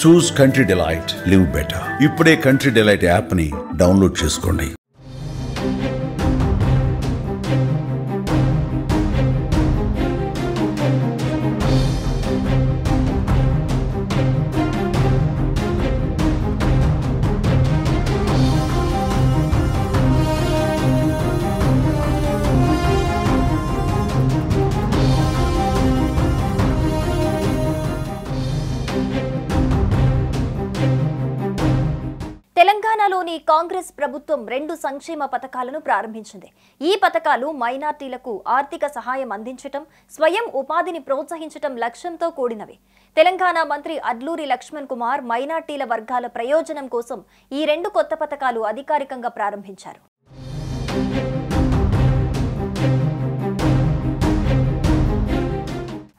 చూస్ country delight, live better. ఇప్పుడే country delight app ని download చేసుకోండి. తెలంగాణలోని కాంగ్రెస్ ప్రభుత్వం 2 సంక్షేమ పథకాలను ప్రారంభించింది. ఈ పథకాలు మైనార్టీలకు ఆర్థిక సహాయం అందించటం, స్వయం ఉపాధిని ప్రోత్సహించటం లక్ష్యంతో కూడినవి. తెలంగాణ మంత్రి అడ్లూరి లక్ష్మణ్ కుమార్ మైనార్టీల వర్గాల ప్రయోజనం కోసం ఈ 2 కొత్త పథకాలు అధికారికంగా ప్రారంభించారు.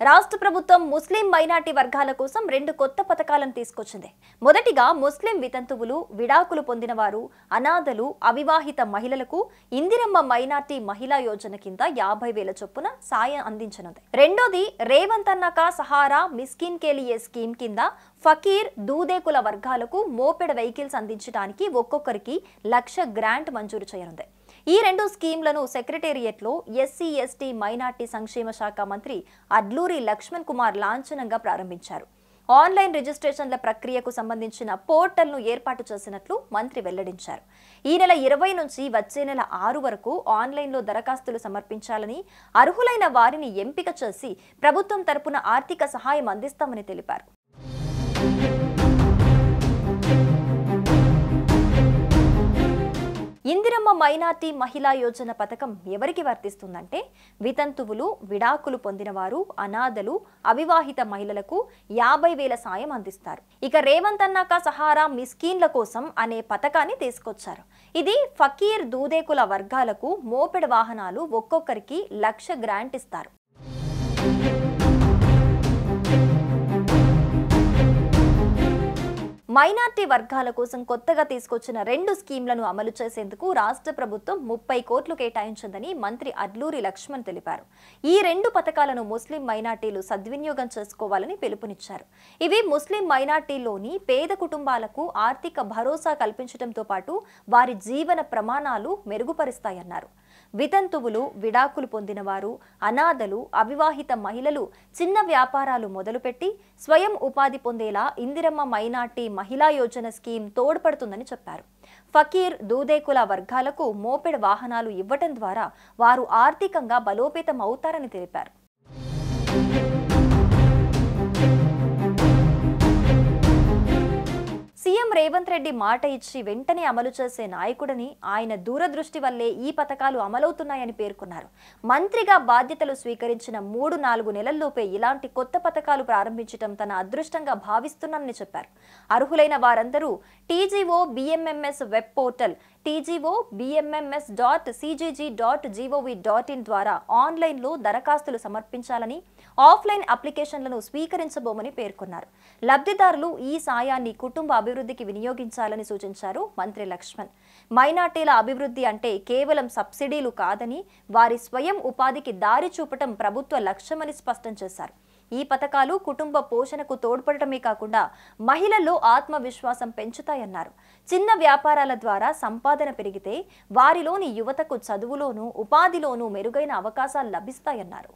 రాష్ట్ర ప్రభుత్వం ముస్లిం మైనార్టీ వర్గాల కోసం 2 కొత్త పథకాలను తీసుకొచ్చింది. మొదటిగా ముస్లిం వితంతువులు, విడాకులు పొందినవారు, అనాథలు, అవివాహిత మహిళలకు ఇందిరమ్మ మైనార్టీ మహిళా యోజన కింద 50,000 చొప్పున సాయం అందించనుంది. రెండోది రేవంత్ అన్న కా సహారా మిస్కిన్ కే లియే స్కీమ్ కింద ఫకీర్, దూదేకుల వర్గాలకు మోపెడ్ వెహికల్స్ అందించడానికి ఒక్కొక్కరికి 1,00,000 గ్రాంట్ మంజూరు చేయనుంది. ఈ 2 స్కీమ్లను సెక్రటేరియట్లో ఎస్సీ, ఎస్టీ, మైనార్టీ సంక్షేమ శాఖ మంత్రి అడ్లూరి లక్ష్మణ్ కుమార్ లాంఛనంగా ప్రారంభించారు. ఆన్లైన్ రిజిస్ట్రేషన్ల ప్రక్రియకు సంబంధించిన పోర్టల్ను ఏర్పాటు చేసినట్లు మంత్రి వెల్లడించారు. ఈ నెల 20 నుంచి వచ్చే నెల 6 వరకు ఆన్లైన్లో దరఖాస్తులు సమర్పించాలని, అర్హులైన వారిని ఎంపిక చేసి ప్రభుత్వం తరపున ఆర్థిక సహాయం అందిస్తామని తెలిపారు. ఇందిరమ్మ మైనార్టీ మహిళా యోజన పథకం ఎవరికి వర్తిస్తుందంటే వితంతువులు, విడాకులు పొందినవారు, అనాథలు, అవివాహిత మహిళలకు 50,000 సాయం అందిస్తారు. ఇక రేవంత్ అన్న కా సహారా మిస్కీన్ల కోసం అనే పథకాన్ని తీసుకొచ్చారు. ఇది ఫకీర్, దూదేకుల వర్గాలకు మోపెడ్ వాహనాలు ఒక్కొక్కరికి 1,00,000 గ్రాంట్ ఇస్తారు. మైనార్టీ వర్గాల కోసం కొత్తగా తీసుకొచ్చిన 2 స్కీమ్లను అమలు చేసేందుకు రాష్ట్ర ప్రభుత్వం 30 కోట్లు కేటాయించిందని మంత్రి అడ్లూరి లక్ష్మణ్ తెలిపారు. ఈ 2 పథకాలను ముస్లిం మైనార్టీలు సద్వినియోగం చేసుకోవాలని పిలుపునిచ్చారు. ఇవి ముస్లిం మైనార్టీలోని పేద కుటుంబాలకు ఆర్థిక భరోసా కల్పించడంతో పాటు వారి జీవన ప్రమాణాలు మెరుగుపరుస్తాయన్నారు. వితంతువులు, విడాకులు పొందినవారు, అనాథలు, అవివాహిత మహిళలు చిన్న వ్యాపారాలు మొదలుపెట్టి స్వయం ఉపాధి పొందేలా ఇందిరమ్మ మైనార్టీ మహిళా యోజన స్కీమ్ తోడ్పడుతుందని చెప్పారు. ఫకీర్, దూదేకుల వర్గాలకు మోపెడ్ వాహనాలు ఇవ్వటం ద్వారా వారు ఆర్థికంగా బలోపేతం అవుతారని తెలిపారు. సీఎం రేవంత్ రెడ్డి మాట ఇచ్చి వెంటనే అమలు చేసే నాయకుడని, ఆయన దూరదృష్టి వల్లే ఈ పథకాలు అమలవుతున్నాయని పేర్కొన్నారు. మంత్రిగా బాధ్యతలు స్వీకరించిన 3-4 నెలల్లోపే ఇలాంటి కొత్త పథకాలు ప్రారంభించడం తన అదృష్టంగా భావిస్తున్నానని చెప్పారు. అర్హులైన వారందరూ TGO BMMS web portal tgobmms.cgg.gov.in ద్వారా ఆన్లైన్లో దరఖాస్తులు సమర్పించాలని, ఆఫ్లైన్ అప్లికేషన్లను స్వీకరించబోమని పేర్కొన్నారు. లబ్ధిదారులు ఈ సాయాన్ని కుటుంబ అభివృద్ధికి వినియోగించాలని సూచించారు మంత్రి లక్ష్మణ్. మైనార్టీల అభివృద్ధి అంటే కేవలం సబ్సిడీలు కాదని, వారి స్వయం ఉపాధికి దారి చూపటం ప్రభుత్వ లక్ష్యమని స్పష్టం చేశారు. ఈ పథకాలు కుటుంబ పోషణకు తోడ్పడటమే కాకుండా మహిళల్లో ఆత్మవిశ్వాసం పెంచుతాయన్నారు. చిన్న వ్యాపారాల ద్వారా సంపాదన పెరిగితే వారిలోని యువతకు చదువులోనూ, ఉపాధిలోనూ మెరుగైన అవకాశాలు లభిస్తాయన్నారు.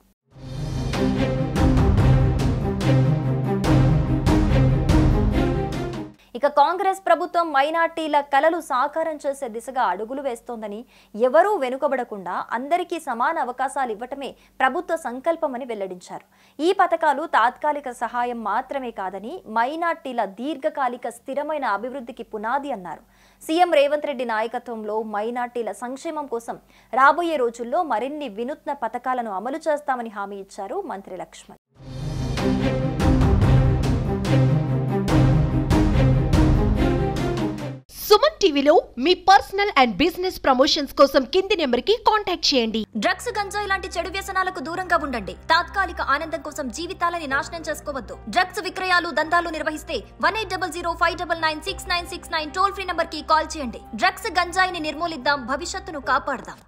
ఇక కాంగ్రెస్ ప్రభుత్వం మైనార్టీల కలలు సాకారం చేసే దిశగా అడుగులు వేస్తోందని, ఎవరూ వెనుకబడకుండా అందరికీ సమాన అవకాశాలు ఇవ్వటమే ప్రభుత్వ సంకల్పమని వెల్లడించారు. ఈ పథకాలు తాత్కాలిక సహాయం మాత్రమే కాదని, మైనార్టీల దీర్ఘకాలిక స్థిరమైన అభివృద్ధికి పునాది అన్నారు. సీఎం రేవంత్ రెడ్డి నాయకత్వంలో మైనార్టీల సంక్షేమం కోసం రాబోయే రోజుల్లో మరిన్ని వినూత్న పథకాలను అమలు చేస్తామని హామీ ఇచ్చారు మంత్రి లక్ష్మణ్. సుమన్ టీవీలో మీ పర్సనల్ అండ్ బిజినెస్ ప్రమోషన్స్ కోసం కింది నెంబర్కి కాంటాక్ట్ చేయండి. డ్రగ్స్, గంజాయి లాంటి చెడు వ్యసనాలకు దూరంగా ఉండండి. తాత్కాలిక ఆనందం కోసం జీవితాలని నాశనం చేసుకోవద్దు. డ్రగ్స్ విక్రయాలు, దందాలు నిర్వహిస్తే 1800599696 టోల్ ఫ్రీ నంబర్ కి కాల్ చేయండి. డ్రగ్స్, గంజాయిని నిర్మూలిద్దాం, భవిష్యత్తును కాపాడదాం.